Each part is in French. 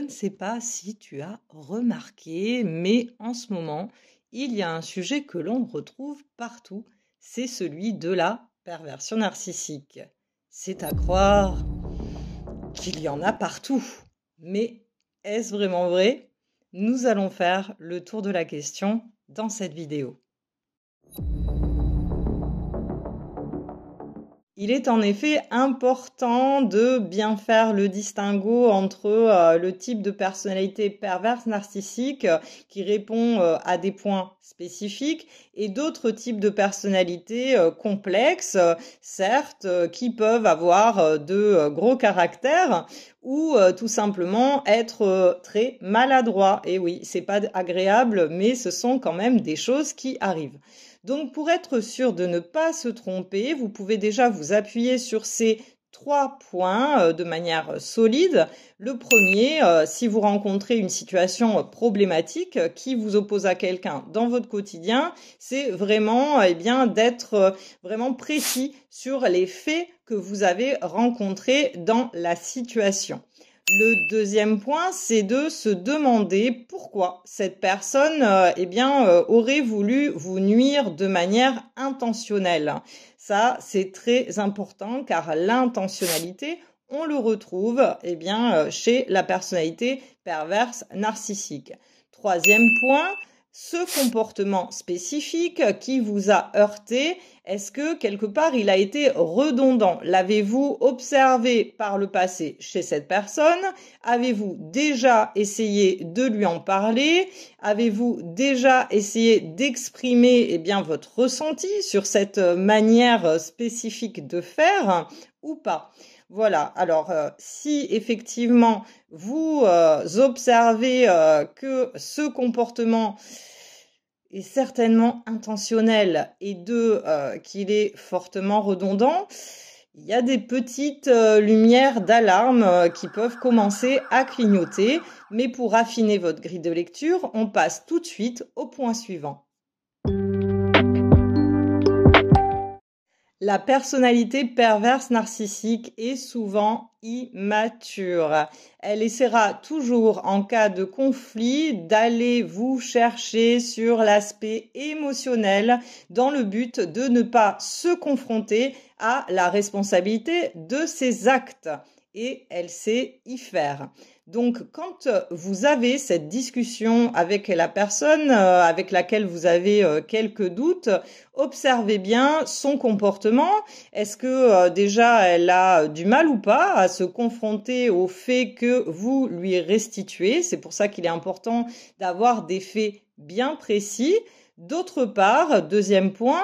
ne sais pas si tu as remarqué, mais en ce moment, il y a un sujet que l'on retrouve partout, c'est celui de la perversion narcissique. C'est à croire qu'il y en a partout. Mais est-ce vraiment vrai? Nous allons faire le tour de la question dans cette vidéo. Il est en effet important de bien faire le distinguo entre le type de personnalité perverse narcissique qui répond à des points spécifiques et d'autres types de personnalités complexes, certes, qui peuvent avoir de gros caractères ou tout simplement être très maladroits. Et oui, c'est pas agréable, mais ce sont quand même des choses qui arrivent. Donc, pour être sûr de ne pas se tromper, vous pouvez déjà vous appuyer sur ces 3 points de manière solide. Le premier, si vous rencontrez une situation problématique qui vous oppose à quelqu'un dans votre quotidien, c'est vraiment d'être vraiment précis sur les faits que vous avez rencontrés dans la situation. Le deuxième point, c'est de se demander pourquoi cette personne aurait voulu vous nuire de manière intentionnelle. Ça, c'est très important car l'intentionnalité, on le retrouve chez la personnalité perverse narcissique. Troisième point, ce comportement spécifique qui vous a heurté, est-ce que quelque part il a été redondant? L'avez-vous observé par le passé chez cette personne? Avez-vous déjà essayé de lui en parler? Avez-vous déjà essayé d'exprimer votre ressenti sur cette manière spécifique de faire ou pas? Voilà, alors si effectivement vous observez que ce comportement est certainement intentionnel et qu'il est fortement redondant, il y a des petites lumières d'alarme qui peuvent commencer à clignoter. Mais pour affiner votre grille de lecture, on passe tout de suite au point suivant. La personnalité perverse narcissique est souvent immature. Elle essaiera toujours, en cas de conflit, d'aller vous chercher sur l'aspect émotionnel dans le but de ne pas se confronter à la responsabilité de ses actes. Et elle sait y faire. Donc, quand vous avez cette discussion avec la personne avec laquelle vous avez quelques doutes, observez bien son comportement. Est-ce que déjà elle a du mal ou pas à se confronter aux faits que vous lui restituez? C'est pour ça qu'il est important d'avoir des faits bien précis. D'autre part, deuxième point,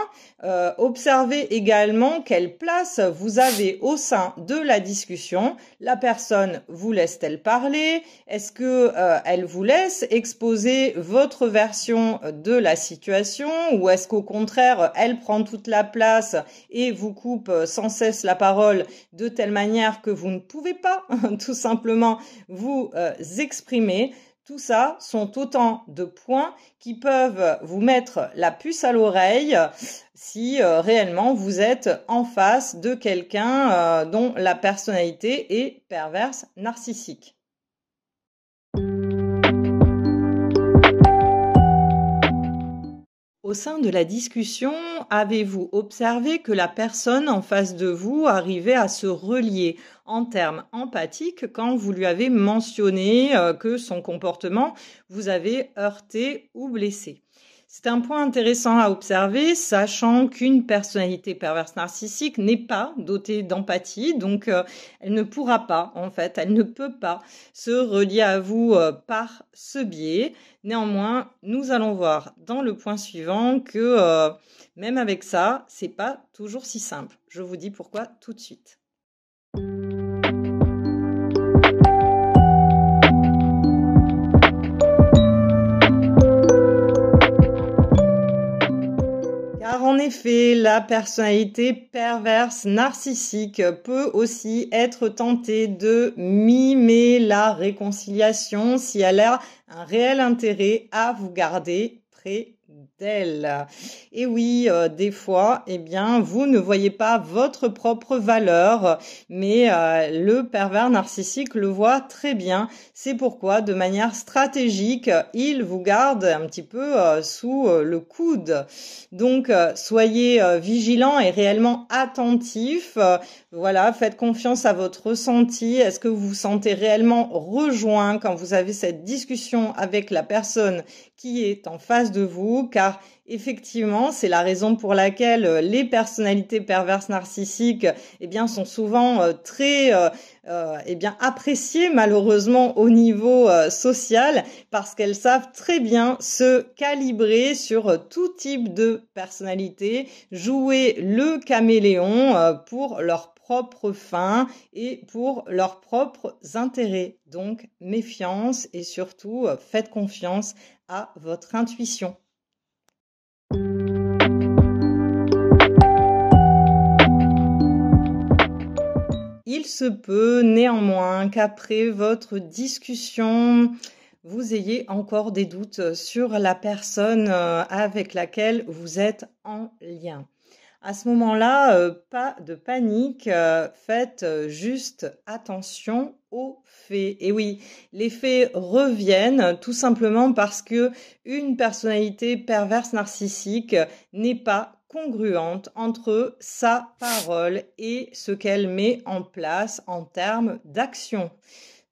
observez également quelle place vous avez au sein de la discussion. La personne vous laisse-t-elle parler? Est-ce que elle vous laisse exposer votre version de la situation ou est-ce qu'au contraire, elle prend toute la place et vous coupe sans cesse la parole de telle manière que vous ne pouvez pas tout simplement vous exprimer? Tout ça sont autant de points qui peuvent vous mettre la puce à l'oreille si réellement vous êtes en face de quelqu'un dont la personnalité est perverse narcissique. Au sein de la discussion, avez-vous observé que la personne en face de vous arrivait à se relier en termes empathiques quand vous lui avez mentionné que son comportement vous avait heurté ou blessé? C'est un point intéressant à observer, sachant qu'une personnalité perverse narcissique n'est pas dotée d'empathie, donc elle ne pourra pas, en fait, elle ne peut pas se relier à vous par ce biais. Néanmoins, nous allons voir dans le point suivant que même avec ça, c'est pas toujours si simple. Je vous dis pourquoi tout de suite. Car en effet, la personnalité perverse narcissique peut aussi être tentée de mimer la réconciliation si elle a un réel intérêt à vous garder près d'elle. Et oui, des fois, eh bien, vous ne voyez pas votre propre valeur, mais le pervers narcissique le voit très bien. C'est pourquoi, de manière stratégique, il vous garde un petit peu sous le coude. Donc, soyez vigilants et réellement attentifs. Voilà, faites confiance à votre ressenti. Est-ce que vous vous sentez réellement rejoint quand vous avez cette discussion avec la personne qui est en face de vous? Car effectivement, c'est la raison pour laquelle les personnalités perverses narcissiques, eh bien, sont souvent très eh bien, appréciées malheureusement au niveau social, parce qu'elles savent très bien se calibrer sur tout type de personnalité, jouer le caméléon pour leur propres fins et pour leurs propres intérêts. Donc, méfiance et surtout, faites confiance à votre intuition. Il se peut néanmoins qu'après votre discussion, vous ayez encore des doutes sur la personne avec laquelle vous êtes en lien. À ce moment-là, pas de panique, faites juste attention aux faits. Et oui, les faits reviennent tout simplement parce que une personnalité perverse narcissique n'est pas congruente entre sa parole et ce qu'elle met en place en termes d'action.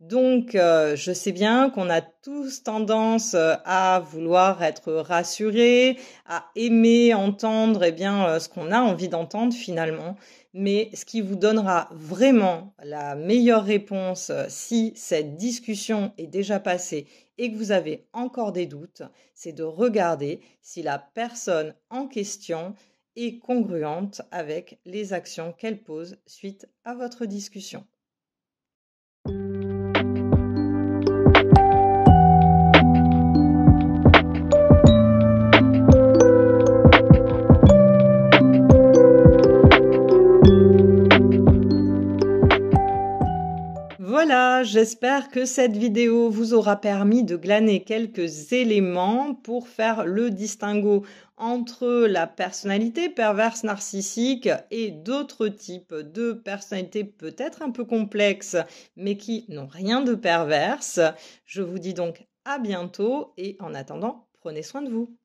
Donc, je sais bien qu'on a tous tendance à vouloir être rassurés, à aimer entendre ce qu'on a envie d'entendre finalement. Mais ce qui vous donnera vraiment la meilleure réponse si cette discussion est déjà passée et que vous avez encore des doutes, c'est de regarder si la personne en question est congruente avec les actions qu'elle pose suite à votre discussion. Voilà, j'espère que cette vidéo vous aura permis de glaner quelques éléments pour faire le distinguo entre la personnalité perverse narcissique et d'autres types de personnalités peut-être un peu complexes, mais qui n'ont rien de perverse. Je vous dis donc à bientôt et en attendant, prenez soin de vous.